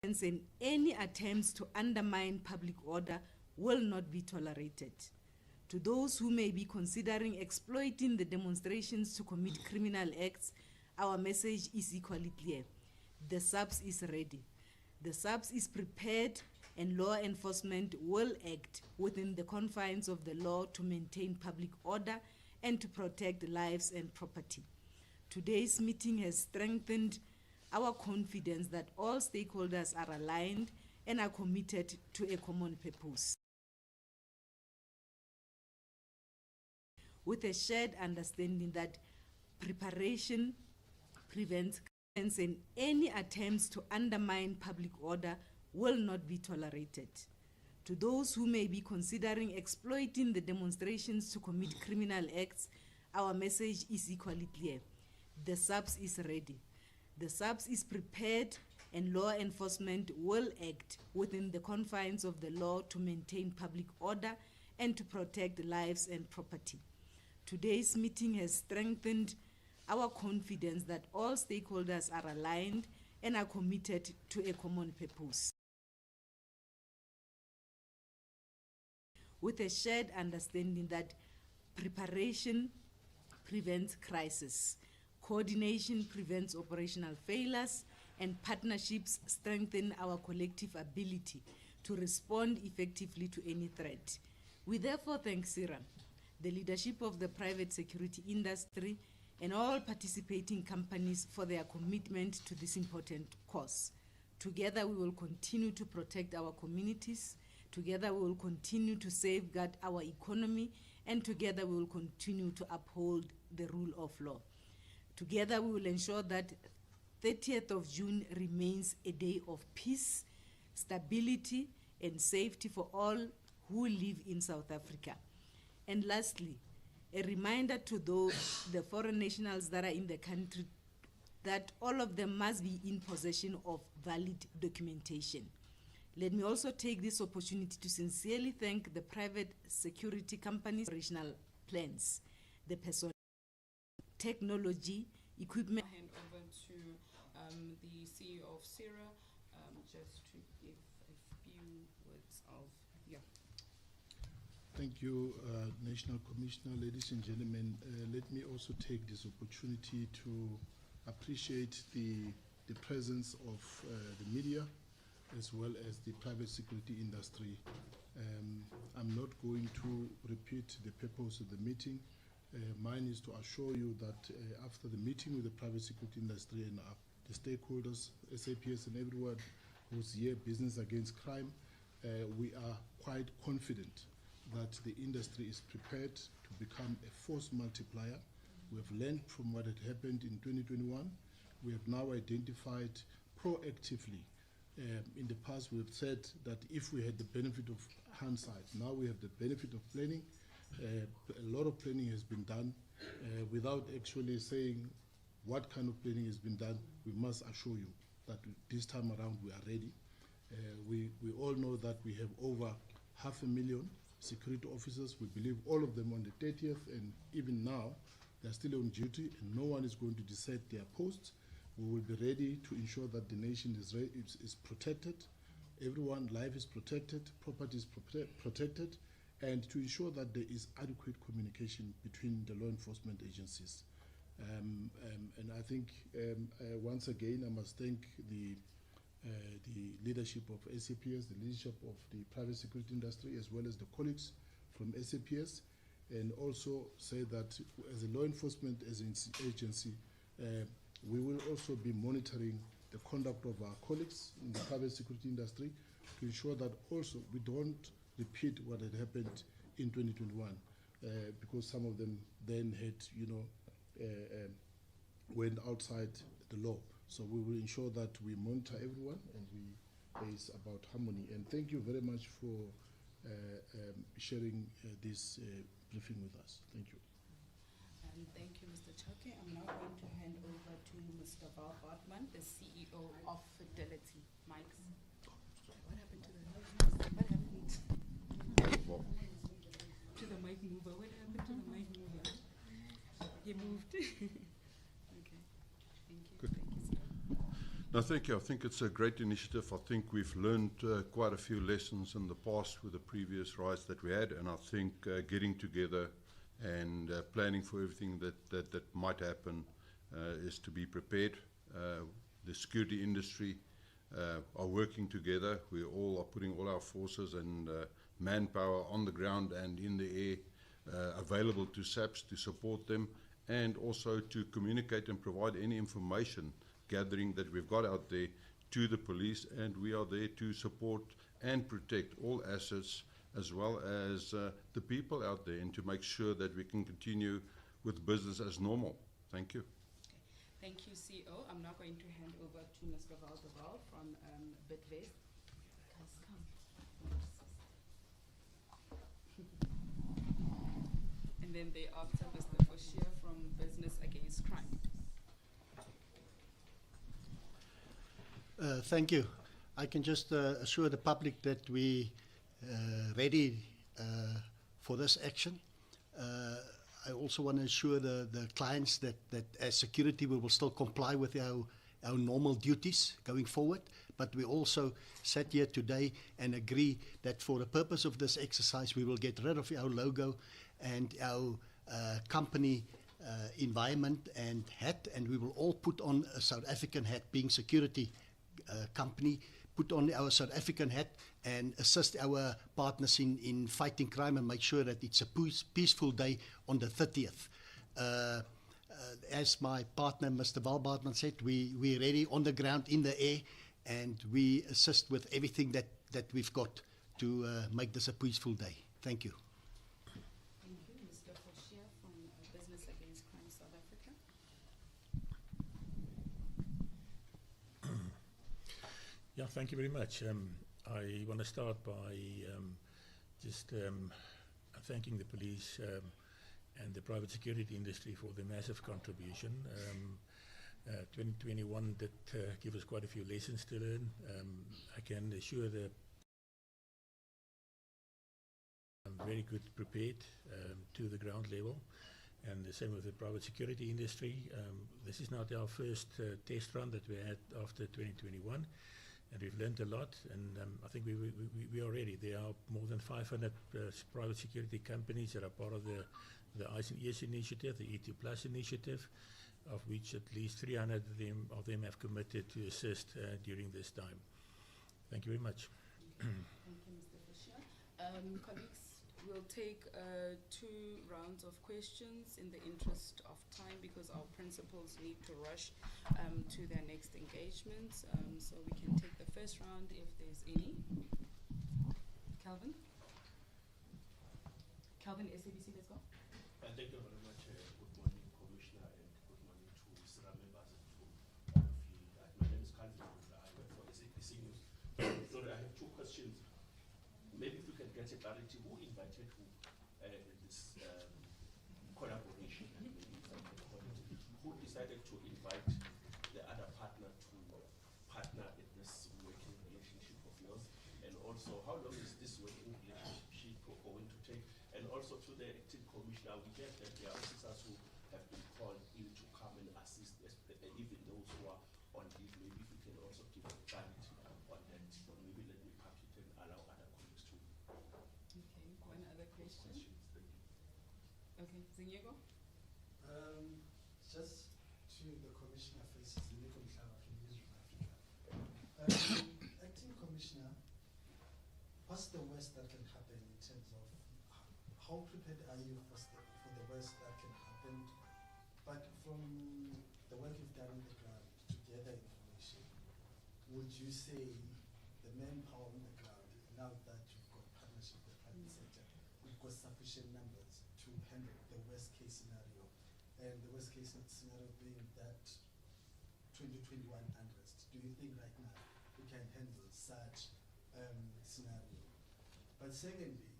and any attempts to undermine public order will not be tolerated. To those who may be considering exploiting the demonstrations to commit criminal acts, our message is equally clear. The SAPS is ready. The SAPS is prepared, and law enforcement will act within the confines of the law to maintain public order and to protect lives and property. Today's meeting has strengthened our confidence that all stakeholders are aligned and are committed to a common purpose, with a shared understanding that preparation prevents crimes and any attempts to undermine public order will not be tolerated. To those who may be considering exploiting the demonstrations to commit criminal acts, our message is equally clear. The SAPS is ready. The SAPS is prepared, and law enforcement will act within the confines of the law to maintain public order and to protect lives and property. Today's meeting has strengthened our confidence that all stakeholders are aligned and are committed to a common purpose, with a shared understanding that preparation prevents crisis, coordination prevents operational failures, and partnerships strengthen our collective ability to respond effectively to any threat. We therefore thank PSIRA, the leadership of the private security industry, and all participating companies for their commitment to this important cause. Together we will continue to protect our communities, together we will continue to safeguard our economy, and together we will continue to uphold the rule of law. Together we will ensure that 30th of June remains a day of peace, stability, and safety for all who live in South Africa. And lastly, a reminder to the foreign nationals that are in the country that all of them must be in possession of valid documentation. Let me also take this opportunity to sincerely thank the private security companies' operational plans, the personnel, technology, equipment. I'll hand over to the CEO of PSIRA just to give a few words of, Thank you, National Commissioner. Ladies and gentlemen, let me also take this opportunity to appreciate the presence of the media as well as the private security industry. I'm not going to repeat the purpose of the meeting. Mine is to assure you that after the meeting with the private security industry and the stakeholders, SAPS and everyone who's here, Business Against Crime, we are quite confident that the industry is prepared to become a force multiplier. We have learned from what had happened in 2021. We have now identified proactively. In the past, we have said that if we had the benefit of hindsight, now we have the benefit of planning. A lot of planning has been done. Without actually saying what kind of planning has been done, we must assure you that this time around we are ready. We all know that we have over 500,000 security officers. We believe all of them on the 30th, and even now they're still on duty, and no one is going to desert their posts. We will be ready to ensure that the nation is protected, everyone's life is protected, property is protected, and to ensure that there is adequate communication between the law enforcement agencies. And I think once again I must thank the leadership of SAPS, the leadership of the private security industry, as well as the colleagues from SAPS, and also say that as a law enforcement agency, we will also be monitoring the conduct of our colleagues in the private security industry to ensure that also we don't repeat what had happened in 2021, because some of them then had, went outside the law. So we will ensure that we monitor everyone and it's about harmony. And thank you very much for sharing this briefing with us. Thank you. thank you, Mr. Chake. I'm now going to hand over to Mr. Val Bartman, the CEO of Fidelity. Mike, what happened to the mic mover? What happened to the mic mover? He moved. Okay. Thank you. Good. Thank you, sir. No, thank you. I think it's a great initiative. I think we've learned quite a few lessons in the past with the previous riots that we had, and I think getting together and planning for everything that might happen is to be prepared. The security industry are working together. We all are putting all our forces and manpower on the ground and in the air available to SAPS to support them, and also to communicate and provide any information gathering that we've got out there to the police, and we are there to support and protect all assets as well as the people out there, and to make sure that we can continue with business as normal. Thank you. Thank you, CEO. I'm now going to hand over to Mr. Valdeval from Bidvest. Guys, come. And then thereafter, Mr. Foshia from Business Against Crime. Thank you. I can just assure the public that we ready for this action. I also want to assure the clients that as security we will still comply with our normal duties going forward, but we also sat here today and agree that for the purpose of this exercise we will get rid of our logo and our company environment and hat, and we will all put on a South African hat, being security company, put on our South African hat and assist our partners in fighting crime and make sure that it's a peaceful day on the 30th. As my partner, Mr. Valbartman, said, we're ready on the ground, in the air, and we assist with everything that we've got to make this a peaceful day. Thank you. Thank you. Mr. Foshia from Business Against Crime South Africa. Yeah, thank you very much. I want to start by just thanking the police and the private security industry for the massive contribution. 2021 did give us quite a few lessons to learn. I can assure that I'm very good prepared to the ground level, and the same with the private security industry. This is not our first test run that we had after 2021. And we've learned a lot, and I think we are ready. There are more than 500 private security companies that are part of the Eyes and Ears initiative, the E2 Plus initiative, of which at least 300 of them have committed to assist during this time. Thank you very much. Thank you, Mr. Foshia. Colleagues, we'll take 2 rounds of questions in the interest of time, because our principals need to rush to their next engagements. So we can take the first round if there's any. Calvin? Calvin, SABC, let's go. Thank you very much. Good morning, Commissioner, and good morning to SIRA members and to all of you. My name is Calvin. I work for SABC News. Sorry, I have 2 questions. Maybe if we can get a clarity, who invited who in this collaboration? And maybe who decided to invite the other partner to partner in this working relationship of yours? And also, how long is this working relationship going to take? And also to the acting commissioner, we get that there are officers who have been called in to come and assist, even those who are on leave. Maybe if we can also give a clarity on that. Or maybe let me pack it and allow other colleagues to. Okay, one other question. Thank you. Okay, Zinyego? Just to the Commissioner first, Zinyego Mhlaba from News from Africa. Acting Commissioner, what's the worst that can happen in terms of how prepared are you for the worst that can happen? But from the work you've done on the ground to gather information, would you say the manpower on the ground, now that you've got partnership with the private sector, we've got sufficient numbers to handle the worst case scenario? And the worst case scenario being that 2021 unrest. Do you think right now we can handle such scenario? But secondly,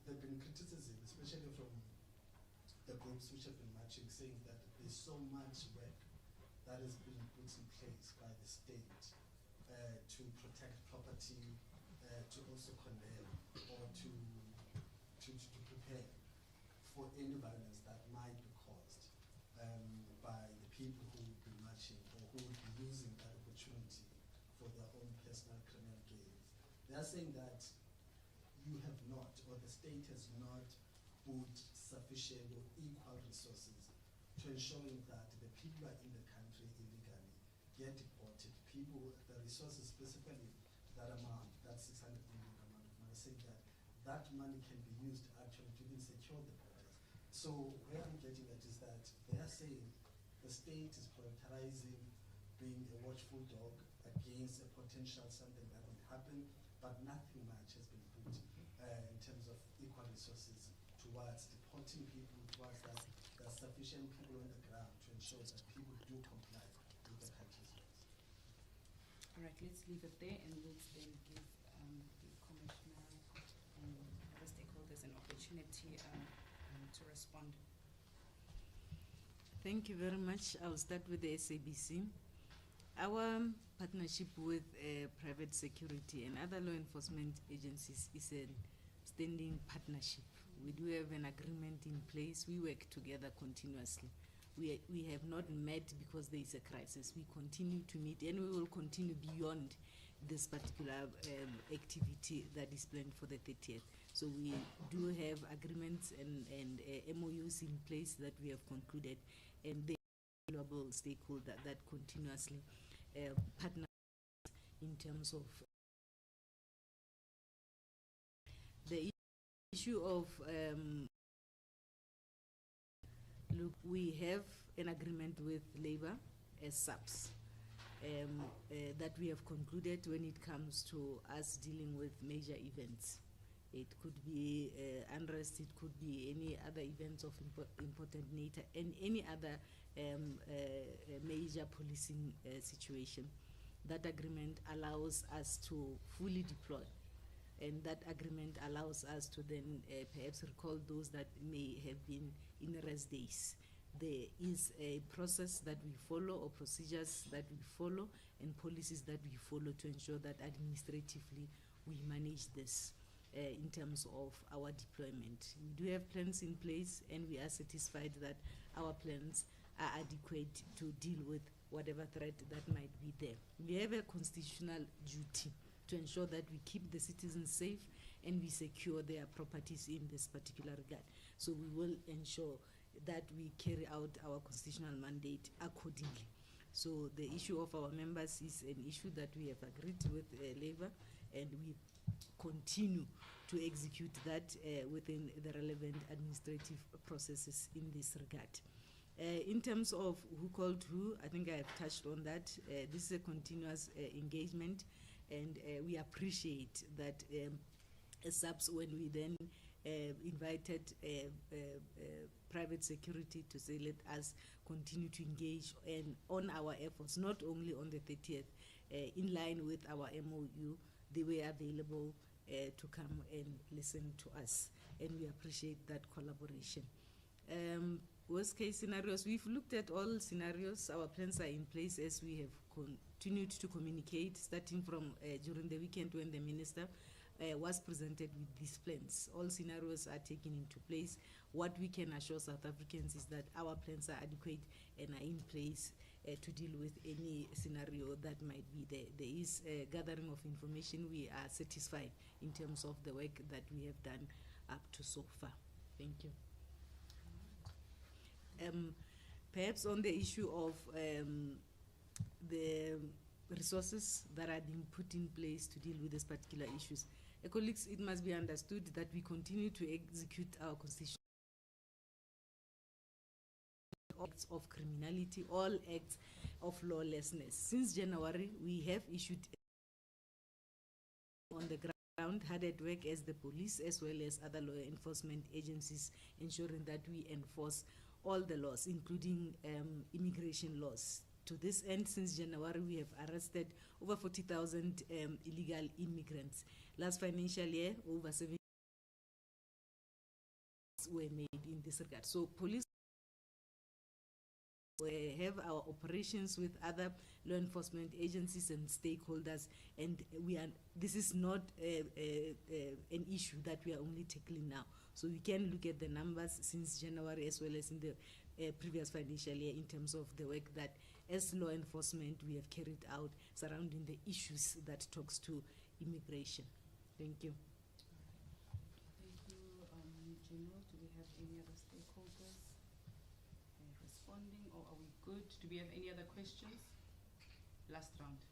there have been criticism, especially from the groups which have been marching, saying that there's so much work that has been put in place by the state to protect property, to also condemn or to prepare for any violence that might be caused by the people who would be marching or who would be using that opportunity personal criminal gains. They are saying that you have not, or the state has not put sufficient or equal resources to ensuring that the people who are in the country illegally get deported. People, the resources, specifically that amount, that 600 million amount of money, saying that that money can be used actually to even secure the borders. So where I'm getting at is that they are saying the state is prioritizing being a watchful dog against a potential something that will happen, but nothing much has been put in terms of equal resources towards deporting people, towards that there are sufficient people on the ground to ensure that people do comply with the country's laws. All right, let's leave it there, and let's then give the Commissioner and other stakeholders an opportunity to respond. Thank you very much. I'll start with the SABC. Our partnership with private security and other law enforcement agencies is a standing partnership. We do have an agreement in place. We work together continuously. We have not met because there is a crisis. We continue to meet, and we will continue beyond this particular activity that is planned for the 30th. So we do have agreements and MOUs in place that we have concluded, and the global stakeholder that continuously partner in terms of the issue of look, we have an agreement with labor as SAPS that we have concluded when it comes to us dealing with major events. It could be unrest, it could be any other events of important nature, and any other major policing situation. That agreement allows us to fully deploy, and that agreement allows us to then perhaps recall those that may have been in rest days. There is a process that we follow, or procedures that we follow, and policies that we follow to ensure that administratively we manage this in terms of our deployment. We do have plans in place, and we are satisfied that our plans are adequate to deal with whatever threat that might be there. We have a constitutional duty to ensure that we keep the citizens safe and we secure their properties in this particular regard. So we will ensure that we carry out our constitutional mandate accordingly. So the issue of our members is an issue that we have agreed with labor, and we continue to execute that within the relevant administrative processes in this regard. In terms of who called who, I think I have touched on that. This is a continuous engagement, and we appreciate that as SAPS, when we then invited private security to say, let us continue to engage and on our efforts, not only on the 30th, in line with our MOU, they were available to come and listen to us, and we appreciate that collaboration. Worst case scenarios, we've looked at all scenarios. Our plans are in place as we have continued to communicate, starting from during the weekend when the minister was presented with these plans. All scenarios are taken into place. What we can assure South Africans is that our plans are adequate and are in place to deal with any scenario that might be there. There is a gathering of information. We are satisfied in terms of the work that we have done up to so far. Thank you. Perhaps on the issue of the resources that are being put in place to deal with these particular issues. Colleagues, it must be understood that we continue to execute our constitution. Acts of criminality, all acts of lawlessness. Since January, we have issued on the ground hard at work as the police as well as other law enforcement agencies, ensuring that we enforce all the laws, including immigration laws. To this end, since January, we have arrested over 40,000 illegal immigrants. Last financial year, over 7 were made in this regard. So police have our operations with other law enforcement agencies and stakeholders, and this is not an issue that we are only tackling now. So we can look at the numbers since January as well as in the previous financial year in terms of the work that as law enforcement we have carried out surrounding the issues that talks to immigration. Thank you. Thank you, General. Do we have any other stakeholders responding, or are we good? Do we have any other questions? Last round.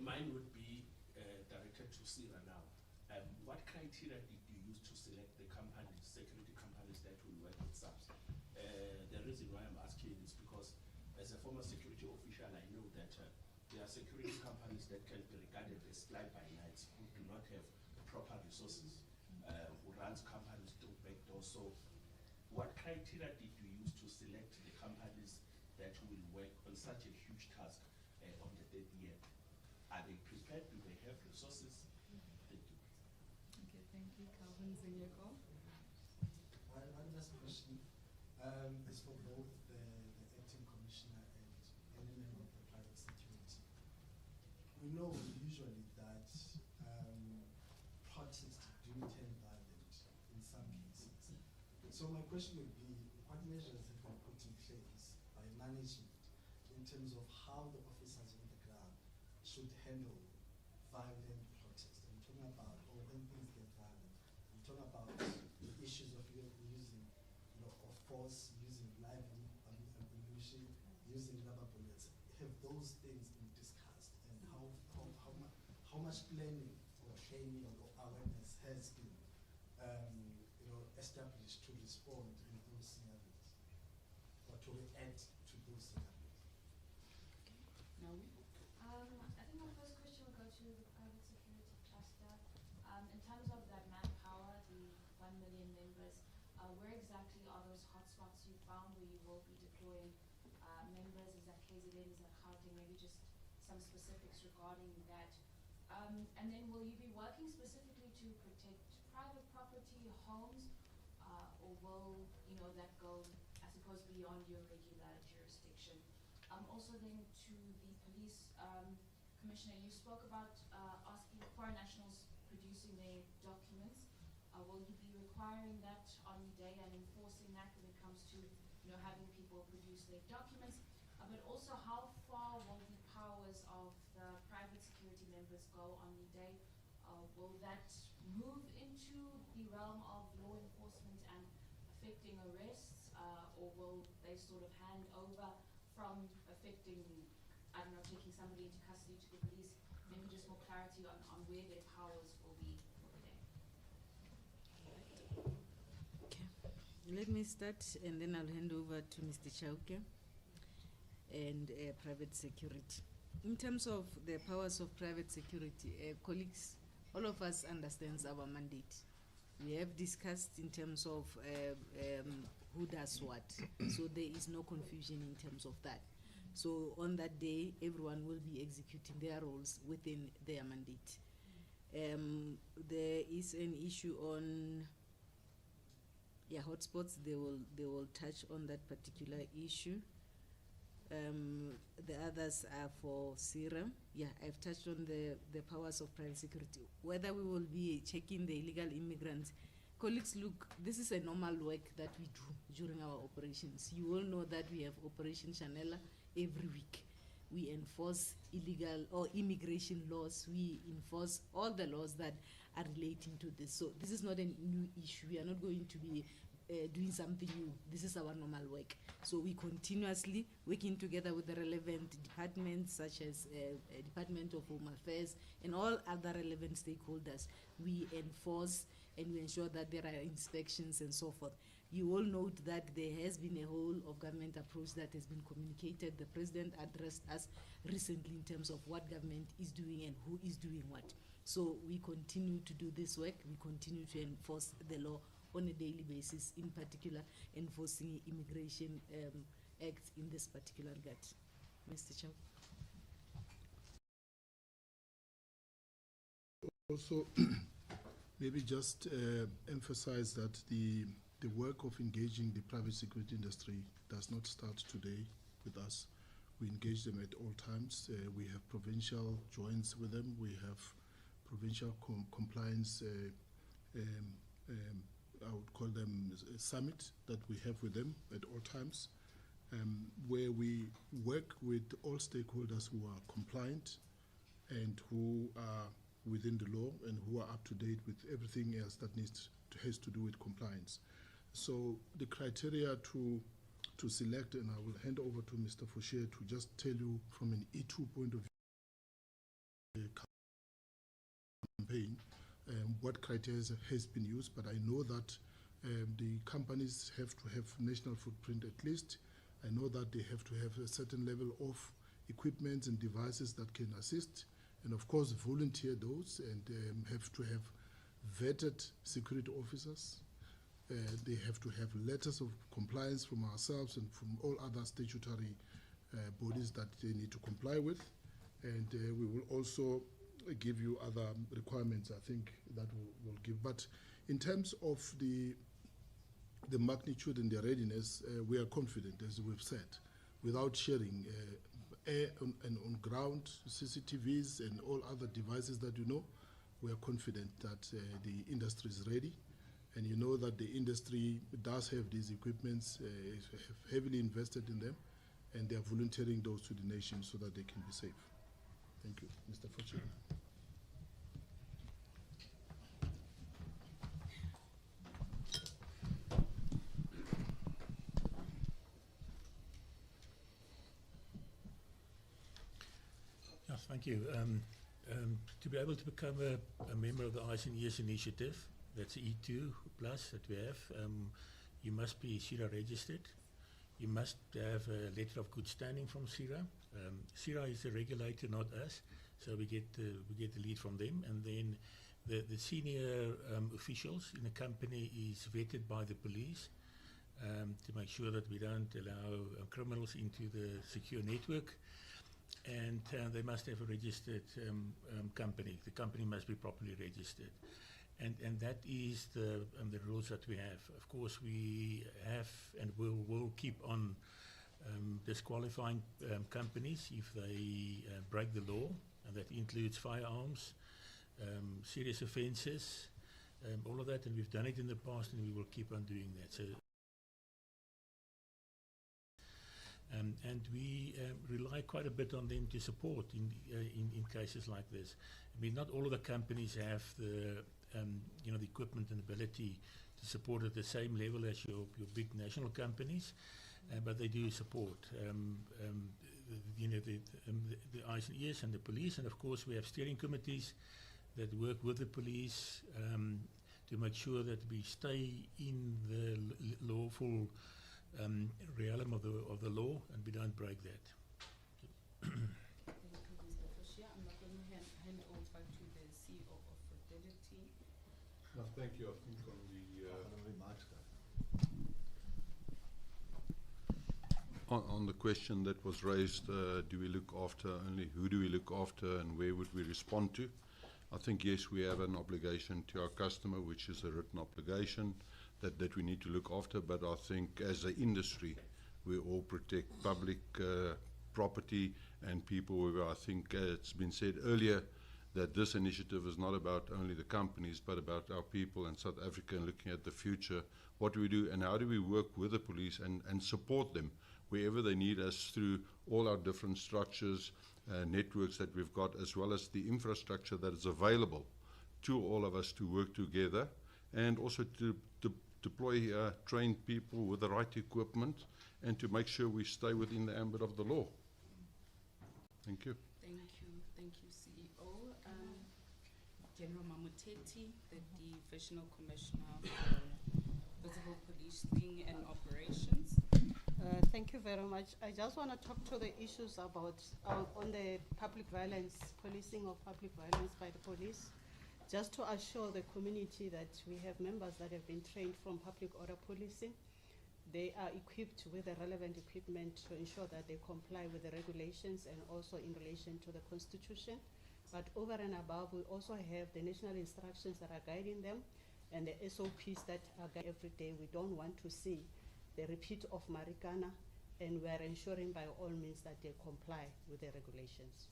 Mine would be directed to PSIRA now. What criteria did you use to select the companies, security companies that will work with SAPS? The reason why I'm asking is because as a former security official, I know that there are security companies that can be regarded as fly-by-nights who do not have proper resources, who runs companies through backdoors. So what criteria did you use to select the companies that will work on such a huge task on the 3rd year? Are they prepared? Do they have resources? Thank you. Okay, thank you. Calvin Zinyako. One last question is for both the acting commissioner and any member of the private security. We know usually that protests do turn violent in some cases. So my question would be, what measures have been put in place by management in terms of how the officers on the ground should handle violent protests? I'm talking about, or when things get violent, I'm talking about the issues of using, of force, using live ammunition, using rubber bullets. Have those things been discussed, and how much planning or training or awareness has been established to respond in those scenarios, or to react to those scenarios? Now we. I think my first question will go to the private security cluster. In terms of that manpower, the 1 million members, where exactly are those hotspots you found where you will be deploying members? Is that KZN, is that Gauteng? Maybe just some specifics regarding that. And then will you be working specifically to protect private property, homes, or will that go, I suppose, beyond your regular jurisdiction? Also then to the police commissioner, you spoke about asking foreign nationals producing their documents. Will you be requiring that on the day and enforcing that when it comes to having people produce their documents? But also, how far will the powers of the private security members go on the day? Will that move into the realm of law enforcement and affecting arrests, or will they sort of hand over from affecting, I don't know, taking somebody into custody to the police? Maybe just more clarity on where their powers will be for the day. Okay. Let me start, and then I'll hand over to Mr. Chauke and private security. In terms of the powers of private security, colleagues, all of us understands our mandate. We have discussed in terms of who does what, so there is no confusion in terms of that. So on that day, everyone will be executing their roles within their mandate. There is an issue on hotspots. They will touch on that particular issue. The others are for PSIRA. Yeah, I've touched on the powers of private security. Whether we will be checking the illegal immigrants, colleagues, look, this is a normal work that we do during our operations. You all know that we have Operation Chanela every week. We enforce illegal or immigration laws. We enforce all the laws that are relating to this. So this is not a new issue. We are not going to be doing something new. This is our normal work. So we continuously working together with the relevant departments, such as Department of Home Affairs and all other relevant stakeholders. We enforce and we ensure that there are inspections and so forth. You all note that there has been a whole of government approach that has been communicated. The president addressed us recently in terms of what government is doing and who is doing what. So we continue to do this work. We continue to enforce the law on a daily basis, in particular enforcing Immigration Act in this particular regard. Mr. Chair. Also, maybe just emphasize that the work of engaging the private security industry does not start today with us. We engage them at all times. We have provincial joints with them. We have provincial compliance, I would call them a summit that we have with them at all times. where we work with all stakeholders who are compliant and who are within the law and who are up to date with everything else that has to do with compliance. So the criteria to select, and I will hand over to Mr. Foucher to just tell you from an E2 point of view, campaign, what criteria has been used, but I know that the companies have to have national footprint at least. I know that they have to have a certain level of equipment and devices that can assist, and of course volunteer those, and have to have vetted security officers. They have to have letters of compliance from ourselves and from all other statutory bodies that they need to comply with. And we will also give you other requirements, I think, that we'll give. But in terms of the magnitude and the readiness, we are confident, as we've said, without sharing air and on ground CCTVs and all other devices that you know, we are confident that the industry is ready. And you know that the industry does have these equipments, have heavily invested in them, and they are volunteering those to the nation so that they can be safe. Thank you. Mr. Foucher. Yes, thank you. To be able to become a member of the Eyes and Ears initiative, that's E2 plus that we have, you must be SAPS registered. You must have a letter of good standing from SAPS. SAPS is the regulator, not us, so we get the lead from them. And then the senior officials in a company is vetted by the police to make sure that we don't allow criminals into the secure network. And they must have a registered company. The company must be properly registered. And that is the rules that we have. Of course, we have and will keep on disqualifying companies if they break the law, and that includes firearms, serious offences, all of that, and we've done it in the past and we will keep on doing that. So, and we rely quite a bit on them to support in cases like this. I mean, not all of the companies have the the equipment and ability to support at the same level as your big national companies, but they do support the Eyes and Ears and the police. And of course we have steering committees that work with the police to make sure that we stay in the lawful realm of the law and we don't break that. Thank you, Mr. Foucher. I'm not going to hand over to the CEO of Fidelity. No, thank you. I think on the on the question that was raised, do we look after only, who do we look after and where would we respond to? I think yes, we have an obligation to our customer, which is a written obligation that we need to look after, but I think as an industry we all protect public property and people. I think it's been said earlier that this initiative is not about only the companies but about our people in South Africa and looking at the future, what do we do and how do we work with the police and support them wherever they need us through all our different structures, networks that we've got, as well as the infrastructure that is available to all of us to work together, and also to deploy trained people with the right equipment and to make sure we stay within the ambit of the law. Thank you. Thank you, CEO. General Mamuteti, the Divisional Commissioner for Visible Policing and Operations. Thank you very much. I just want to talk to the issues about on the public violence, policing of public violence by the police, just to assure the community that we have members that have been trained from public order policing. They are equipped with the relevant equipment to ensure that they comply with the regulations and also in relation to the Constitution. But over and above, we also have the national instructions that are guiding them and the SOPs that are guided every day. We don't want to see the repeat of Marikana, and we are ensuring by all means that they comply with the regulations.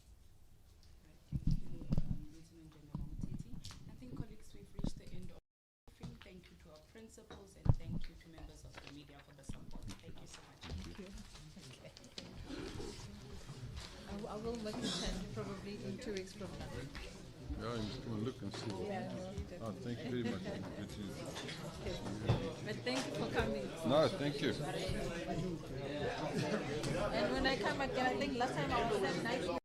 Thank you, Lieutenant General Mamuteti. I think, colleagues, we've reached the end of the briefing. Thank you to our principals, and thank you to members of the media for the support. Thank you so much. Thank you. Okay. I will make a change probably in 2 weeks from now. Yeah, I'm just going to look and see. Yeah, no, Thank you very much. Good to okay. But thank you for coming. No, thank you. And when I come again, I think last time I was at 9.